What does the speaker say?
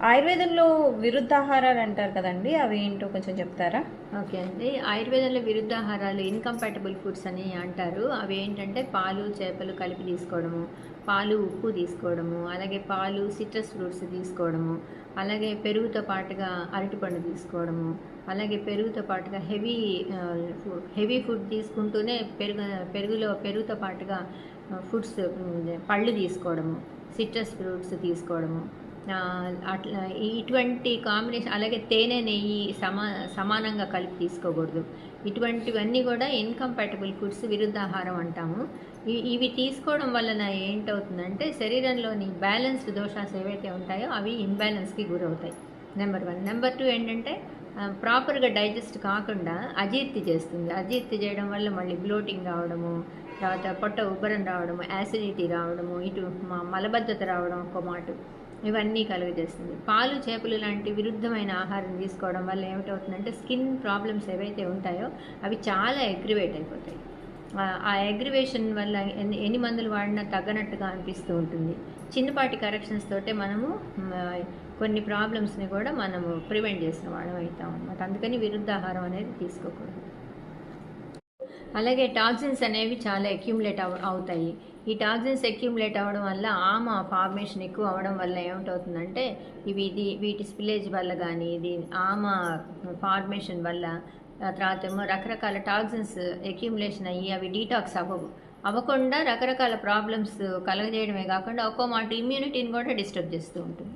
ఆయుర్వేదంలో విరుద్ధాహారాలు అంటారు కదండి, అవి ఏంటో కొంచెం చెప్తారా? ఓకే అండి. ఆయుర్వేదంలో విరుద్ధాహారాలు ఇన్కంపాటబుల్ ఫుడ్స్ అని అంటారు. అవి ఏంటంటే పాలు, చేపలు కలిపి తీసుకోవడము, పాలు, ఉప్పు తీసుకోవడము, అలాగే పాలు, సిట్రస్ ఫ్రూట్స్ తీసుకోవడము, అలాగే పెరుగుతో పాటుగా అరటిపండు తీసుకోవడము, అలాగే పెరుగుతో పాటుగా హెవీ ఫుడ్ తీసుకుంటూనే పెరుగుతో పాటుగా ఫుడ్స్, పళ్ళు తీసుకోవడము, సిట్రస్ ఫ్రూట్స్ తీసుకోవడము, అట్లా ఇటువంటి కాంబినేషన్. అలాగే తేనె, నెయ్యి సమానంగా కలిపి తీసుకోకూడదు. ఇటువంటివన్నీ కూడా ఇన్కంపాటబుల్ ఫుడ్స్, విరుద్ధాహారం అంటాము. ఇవి తీసుకోవడం వలన ఏంటవుతుందంటే శరీరంలోని బ్యాలెన్స్డ్ దోషాస్ ఏవైతే ఉంటాయో అవి ఇంబ్యాలెన్స్కి గురవుతాయి. నెంబర్ 1. నెంబర్ 2 ఏంటంటే ప్రాపర్గా డైజెస్ట్ కాకుండా అజీర్తి చేస్తుంది. అజీర్తి చేయడం వల్ల మళ్ళీ బ్లోటింగ్ రావడము, తర్వాత పొట్ట ఉబ్బరం రావడము, యాసిడిటీ రావడము, ఇటు మలబద్ధత రావడం ఒక మాట, ఇవన్నీ కలుగజేస్తుంది. పాలు, చేపలు లాంటి విరుద్ధమైన ఆహారం తీసుకోవడం వల్ల ఏమిటవుతుందంటే స్కిన్ ప్రాబ్లమ్స్ ఏవైతే ఉంటాయో అవి చాలా అగ్రివేట్ అయిపోతాయి. ఆ అగ్రివేషన్ వల్ల ఎన్ని మందులు వాడినా తగ్గనట్టుగా అనిపిస్తూ ఉంటుంది. చిన్నపాటి కరెక్షన్స్ తోటే మనము కొన్ని ప్రాబ్లమ్స్ని కూడా మనము ప్రివెంట్ చేసిన వాళ్ళం అవుతాం అన్నమాట. అందుకని విరుద్ధాహారం అనేది తీసుకోకూడదు. అలాగే టాక్సిన్స్ అనేవి చాలా అక్యుములేట్ అవుతాయి. ఈ టాక్సిన్స్ అక్యుములేట్ అవ్వడం వల్ల ఫార్మేషన్ ఎక్కువ అవ్వడం వల్ల ఏమిటవుతుందంటే వీటి స్పిలేజ్ వల్ల కానీ, ఇది ఫార్మేషన్ వల్ల, తర్వాత ఏమో రకరకాల టాక్సిన్స్ అక్యుములేషన్ అయ్యి అవి డీటాక్స్ అవ్వకుండా రకరకాల ప్రాబ్లమ్స్ కలగజేయడమే కాకుండా ఒక్కో మాట ఇమ్యూనిటీని కూడా డిస్టర్బ్ చేస్తూ ఉంటుంది.